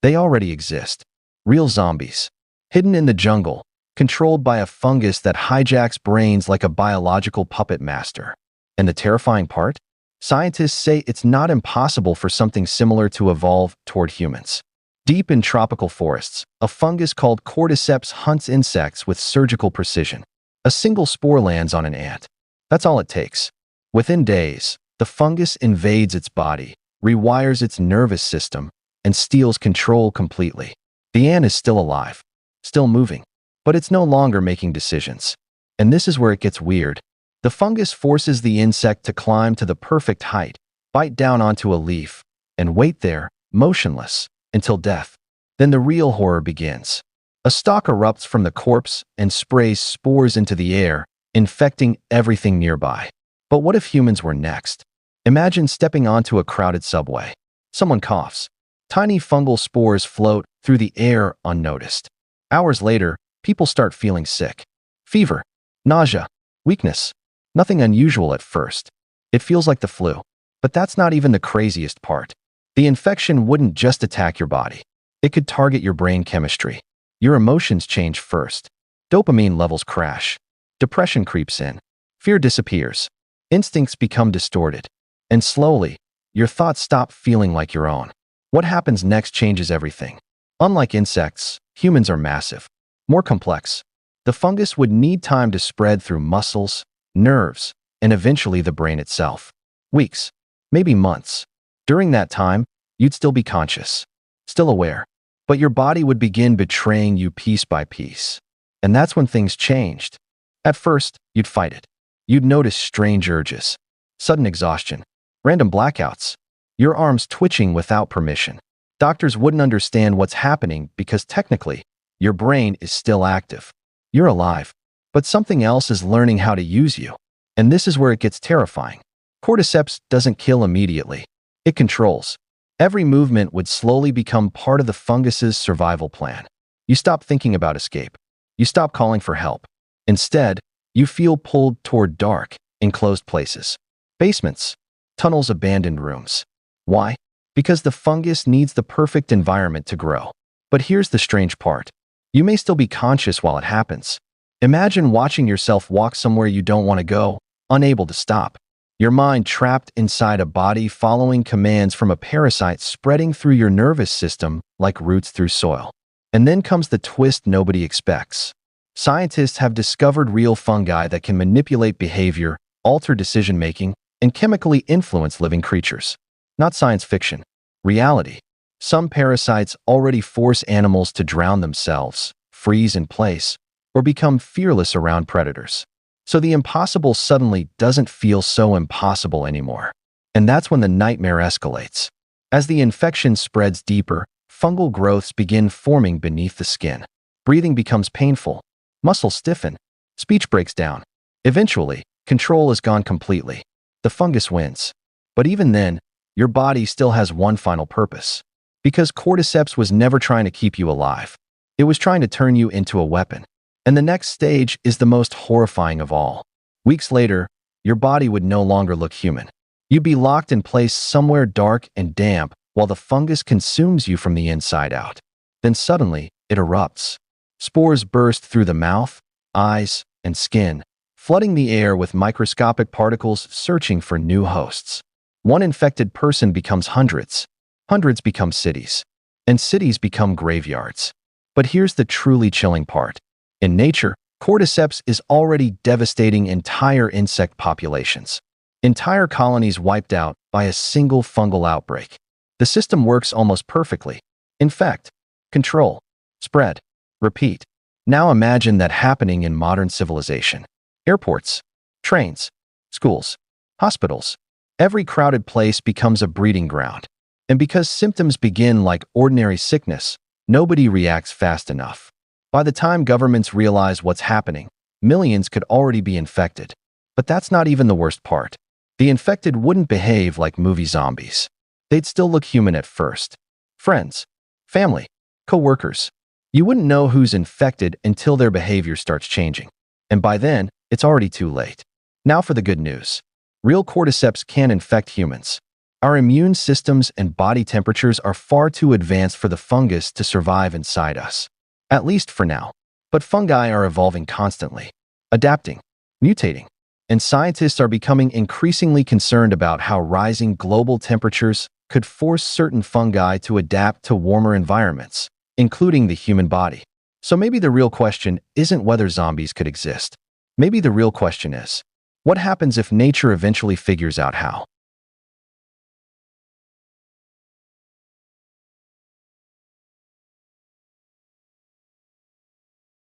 They already exist. Real zombies. Hidden in the jungle, controlled by a fungus that hijacks brains like a biological puppet master. And the terrifying part? Scientists say it's not impossible for something similar to evolve toward humans. Deep in tropical forests, a fungus called cordyceps hunts insects with surgical precision. A single spore lands on an ant. That's all it takes. Within days, the fungus invades its body, rewires its nervous system, and steals control completely. The ant is still alive, still moving, but it's no longer making decisions. And this is where it gets weird. The fungus forces the insect to climb to the perfect height, bite down onto a leaf, and wait there, motionless, until death. Then the real horror begins. A stalk erupts from the corpse and sprays spores into the air, infecting everything nearby. But what if humans were next? Imagine stepping onto a crowded subway. Someone coughs. Tiny fungal spores float through the air unnoticed. Hours later, people start feeling sick. Fever, nausea, weakness. Nothing unusual at first. It feels like the flu. But that's not even the craziest part. The infection wouldn't just attack your body. It could target your brain chemistry. Your emotions change first. Dopamine levels crash. Depression creeps in. Fear disappears. Instincts become distorted. And slowly, your thoughts stop feeling like your own. What happens next changes everything. Unlike insects, humans are massive, more complex. The fungus would need time to spread through muscles, nerves, and eventually the brain itself. Weeks, maybe months. During that time, you'd still be conscious, still aware, but your body would begin betraying you piece by piece. And that's when things changed. At first, you'd fight it. You'd notice strange urges, sudden exhaustion, random blackouts, your arms twitching without permission. Doctors wouldn't understand what's happening because technically, your brain is still active. You're alive, but something else is learning how to use you. And this is where it gets terrifying. Cordyceps doesn't kill immediately. It controls. Every movement would slowly become part of the fungus's survival plan. You stop thinking about escape. You stop calling for help. Instead, you feel pulled toward dark, enclosed places. Basements, tunnels, abandoned rooms. Why? Because the fungus needs the perfect environment to grow. But here's the strange part. You may still be conscious while it happens. Imagine watching yourself walk somewhere you don't want to go, unable to stop. Your mind trapped inside a body following commands from a parasite spreading through your nervous system like roots through soil. And then comes the twist nobody expects. Scientists have discovered real fungi that can manipulate behavior, alter decision-making, and chemically influence living creatures. Not science fiction. Reality. Some parasites already force animals to drown themselves, freeze in place, or become fearless around predators. So the impossible suddenly doesn't feel so impossible anymore. And that's when the nightmare escalates. As the infection spreads deeper, fungal growths begin forming beneath the skin. Breathing becomes painful. Muscles stiffen. Speech breaks down. Eventually, control is gone completely. The fungus wins. But even then, your body still has one final purpose. Because cordyceps was never trying to keep you alive. It was trying to turn you into a weapon. And the next stage is the most horrifying of all. Weeks later, your body would no longer look human. You'd be locked in place somewhere dark and damp while the fungus consumes you from the inside out. Then suddenly, it erupts. Spores burst through the mouth, eyes, and skin, flooding the air with microscopic particles searching for new hosts. One infected person becomes hundreds. Hundreds become cities. And cities become graveyards. But here's the truly chilling part. In nature, cordyceps is already devastating entire insect populations. Entire colonies wiped out by a single fungal outbreak. The system works almost perfectly. Infect, control, spread, repeat. Now imagine that happening in modern civilization. Airports, trains, schools, hospitals. Every crowded place becomes a breeding ground. And because symptoms begin like ordinary sickness, nobody reacts fast enough. By the time governments realize what's happening, millions could already be infected. But that's not even the worst part. The infected wouldn't behave like movie zombies. They'd still look human at first. Friends, family, co-workers. You wouldn't know who's infected until their behavior starts changing. And by then, it's already too late. Now for the good news. Real cordyceps can infect humans. Our immune systems and body temperatures are far too advanced for the fungus to survive inside us, at least for now. But fungi are evolving constantly, adapting, mutating, and scientists are becoming increasingly concerned about how rising global temperatures could force certain fungi to adapt to warmer environments, including the human body. So maybe the real question isn't whether zombies could exist. Maybe the real question is, what happens if nature eventually figures out how?